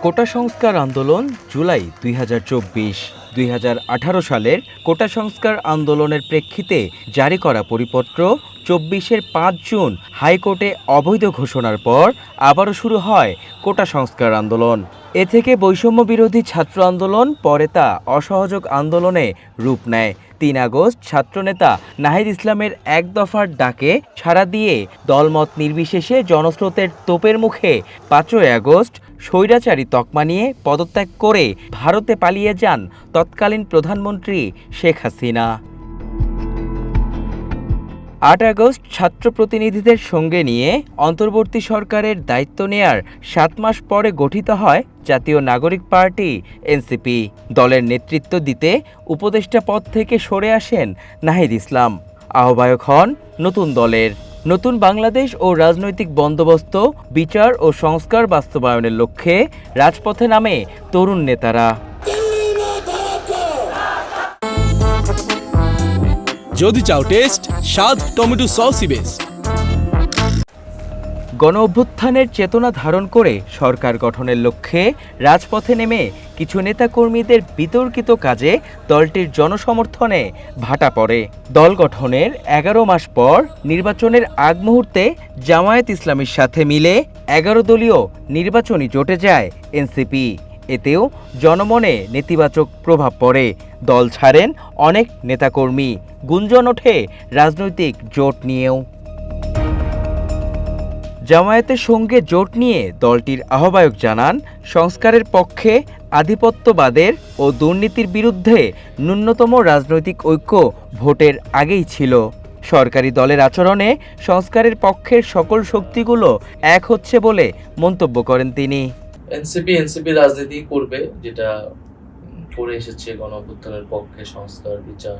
কোটা সংস্কার আন্দোলন জুলাই 2024। 2018 সালের কোটা সংস্কার আন্দোলনের প্রেক্ষিতে জারি করা পরিপত্র 24-এর 5 জুন হাইকোর্টে অবৈধ ঘোষণার পর আবারও শুরু হয় কোটা সংস্কার আন্দোলন। এ থেকে বৈষম্য বিরোধী ছাত্র আন্দোলন, পরে তা অসহযোগ আন্দোলনে রূপ নেয়। 3 আগস্ট ছাত্রনেতা নাহিদ ইসলামের এক দফার ডাকে সাড়া দিয়ে দলমত নির্বিশেষে জনস্রোতের তোপের মুখে 5ই আগস্ট স্বৈরাচারী তকমা নিয়ে পদত্যাগ করে ভারতে পালিয়ে যান তৎকালীন প্রধানমন্ত্রী শেখ হাসিনা। 8 আগস্ট ছাত্র প্রতিনিধিদের সঙ্গে নিয়ে অন্তর্বর্তী সরকারের দায়িত্ব নেয়ার 7 মাস পরে গঠিত হয় জাতীয় নাগরিক পার্টি এনসিপি। দলের নেতৃত্ব দিতে উপদেষ্টা পদ থেকে সরে আসেন নাহিদ ইসলাম। আহ্বায়ক হন নতুন দলের। নতুন বাংলাদেশ ও রাজনৈতিক বন্দোবস্ত, বিচার ও সংস্কার বাস্তবায়নের লক্ষ্যে রাজপথে নামে তরুণ নেতারা। যদি চাও টেস্ট, স্বাদ টমেটো সসই বেস্ট। গণ অভ্যুত্থানের চেতনা ধারণ করে সরকার গঠনের লক্ষ্যে রাজপথে নেমে কিছু নেতাকর্মীদের বিতর্কিত কাজে দলটির জনসমর্থনে ভাটা পড়ে। দল গঠনের 11 মাস পর নির্বাচনের আগ মুহূর্তে জামায়াত ইসলামীর সাথে মিলে 11 দলীয় নির্বাচনী জোটে যায় এনসিপি। এতেও জনমনে নেতিবাচক প্রভাব পড়ে। দল ছাড়েন অনেক নেতাকর্মী। গুঞ্জন ওঠে রাজনৈতিক জোট নিয়েও। জামায়াতের সঙ্গে জোট নিয়ে দলটির আহ্বায়ক জানান, সংস্কারের পক্ষে, আধিপত্যবাদের ও দুর্নীতির বিরুদ্ধে ন্যূনতম রাজনৈতিক ঐক্য ভোটের আগেই ছিল। সরকারি দলের আচরণে সংস্কারের পক্ষের সকল শক্তিগুলো এক হচ্ছে বলে মন্তব্য করেন তিনি। এনসিপি রাজনীতি করবে, যেটা করে এসেছে গণ অভ্যুত্থানের পক্ষে, সংস্কার, বিচার,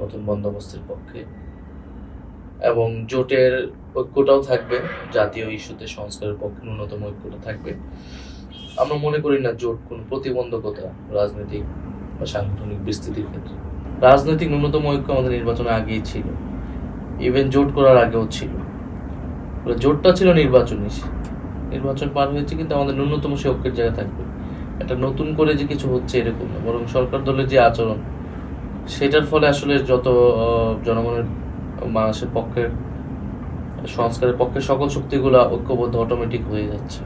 নতুন বন্দোবস্তের পক্ষে, এবং জোটের ঐক্যটাও থাকবে। জাতীয় ইস্যুতে সংস্কারের পক্ষে ন্যূনতম ঐক্যটা থাকবে। আমরা মনে করি না জোট কোনো প্রতিবন্ধকতা রাজনৈতিক বা সাংগঠনিক বিস্তৃতির ক্ষেত্রে। রাজনৈতিক ন্যূনতম ঐক্য আমাদের নির্বাচনের আগেই ছিল, ইভেন জোট করার আগেও ছিল। জোটটা ছিল নির্বাচন পার হয়েছে, কিন্তু আমাদের ন্যূনতম সে ঐক্যের জায়গা থাকবে। এটা নতুন করে যে কিছু হচ্ছে এরকম না, বরং সরকার দলের যে আচরণ, সেটার ফলে আসলে যত জনগণের, মানুষের পক্ষের, সংস্কারের পক্ষে সকল শক্তিগুলা ঐক্যবদ্ধ অটোমেটিক হয়ে যাচ্ছে।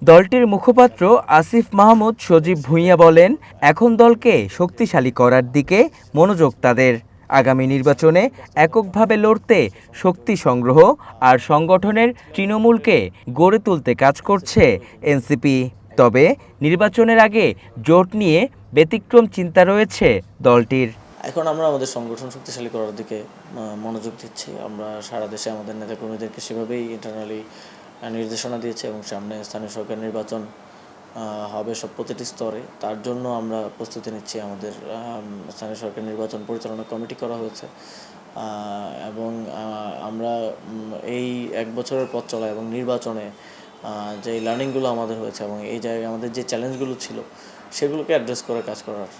দলটির মুখপাত্র আসিফ মাহমুদ সজীব ভুঁইয়া বলেন, এখন দলকে শক্তিশালী করার দিকে মনোযোগ তাদের। আগামী নির্বাচনে এককভাবে লড়তে শক্তি সংগ্রহ আর সংগঠনের তৃণমূলকে গড়ে তুলতে কাজ করছে এনসিপি। তবে নির্বাচনের আগে জোট নিয়ে ব্যতিক্রম চিন্তা রয়েছে দলটির। এখন আমরা আমাদের সংগঠন শক্তিশালী করার দিকে মনোযোগ দিচ্ছি। আমরা সারা দেশে আমাদের নেতাকর্মীদেরকে সেভাবেই ইন্টারনালি নির্দেশনা দিয়েছি, এবং সামনে স্থানীয় সরকার নির্বাচন হবে সব প্রতিটি স্তরে। তার জন্য আমরা প্রস্তুতি নিচ্ছি। আমাদের স্থানীয় সরকার নির্বাচন পরিচালনা কমিটি করা হয়েছে, এবং আমরা এই 1 বছরের পথ চলা এবং নির্বাচনে যে লার্নিংগুলো আমাদের হয়েছে এবং এই জায়গায় আমাদের যে চ্যালেঞ্জগুলো ছিল, সেগুলোকে অ্যাড্রেস করে কাজ করার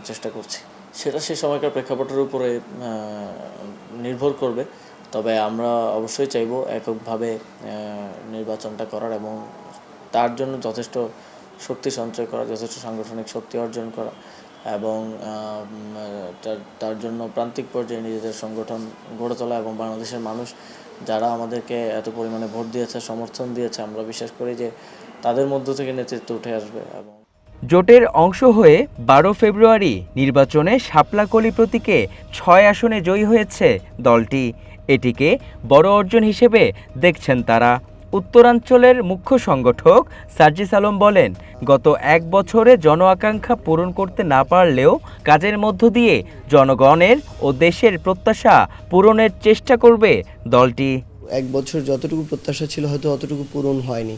চেষ্টা করছি। সেটা সেই সময়কার প্রেক্ষাপটের উপরে নির্ভর করবে। তবে আমরা অবশ্যই চাইব এককভাবে নির্বাচনটা করার, এবং তার জন্য যথেষ্ট শক্তি সঞ্চয় করা, যথেষ্ট সাংগঠনিক শক্তি অর্জন করা, এবং তার জন্য প্রান্তিক পর্যায়ে নিজেদের সংগঠন গড়ে তোলা। এবং বাংলাদেশের মানুষ যারা আমাদেরকে এত পরিমাণে ভোট দিয়েছে, সমর্থন দিয়েছে, আমরা বিশ্বাস করি যে তাদের মধ্য থেকে নেতৃত্ব উঠে আসবে। এবং জোটের অংশ হয়ে 12 ফেব্রুয়ারি নির্বাচনে শাপলাকলি প্রতীকে 6 আসনে জয়ী হয়েছে দলটি। এটিকে বড় অর্জন হিসেবে দেখছেন তারা। উত্তরাঞ্চলের মুখ্য সংগঠক সার্জিস আলম বলেন, গত 1 বছরে জন আকাঙ্ক্ষা পূরণ করতে না পারলেও কাজের মধ্য দিয়ে জনগণের ও দেশের প্রত্যাশা পূরণের চেষ্টা করবে দলটি। 1 বছর যতটুকু প্রত্যাশা ছিল হয়তো অতটুকু পূরণ হয়নি,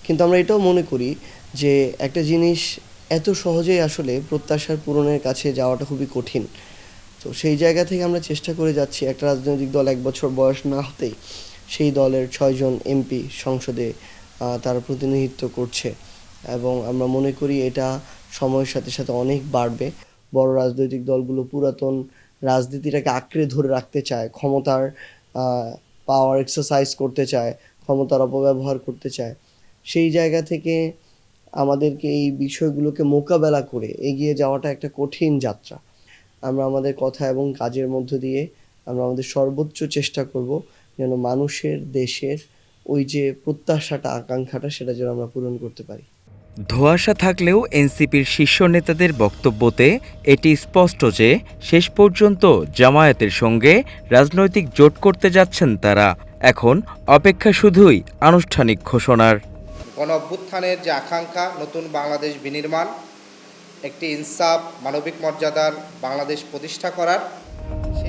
কিন্তু আমরা এটাও মনে করি যে একটা জিনিস এত সহজেই আসলে প্রত্যাশার পূরণের কাছে যাওয়াটা খুবই কঠিন। তো সেই জায়গা থেকে আমরা চেষ্টা করে যাচ্ছি একটা রাজনৈতিক দল 1 বছর বয়স না হতেই সেই দলের 6 জন এমপি সংসদে তারা প্রতিনিধিত্ব করছে, এবং আমরা মনে করি এটা সময়ের সাথে সাথে অনেক বাড়বে। বড় রাজনৈতিক দলগুলো পুরাতন রাজনীতিটাকে আঁকড়ে ধরে রাখতে চায়, ক্ষমতার পাওয়ার এক্সারসাইজ করতে চায়, ক্ষমতার অপব্যবহার করতে চায়। সেই জায়গা থেকে আমাদেরকে এই বিষয়গুলোকে মোকাবেলা করে এগিয়ে যাওয়াটা একটা কঠিন যাত্রা। আমরা আমাদের কথা এবং কাজের মধ্য দিয়ে আমরা আমাদের সর্বোচ্চ চেষ্টা করব যেন মানুষের, দেশের ওই যে প্রত্যাশাটা, আকাঙ্ক্ষাটা সেটা যেন আমরা পূরণ করতে পারি। ধোঁয়াশা থাকলেও এনসিপির শীর্ষ নেতাদের বক্তব্যতে এটি স্পষ্ট যে শেষ পর্যন্ত জামায়াতের সঙ্গে রাজনৈতিক জোট করতে যাচ্ছেন তারা। এখন অপেক্ষা শুধুই আনুষ্ঠানিক ঘোষণার। গণ অভ্যুত্থানের যে আকাঙ্ক্ষা, নতুন বাংলাদেশ বিনির্মাণ, একটি ইনসাফ, মানবিক মর্যাদার বাংলাদেশ প্রতিষ্ঠা করার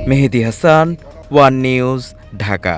মেহেদী হাসান, ওয়ান নিউজ, ঢাকা।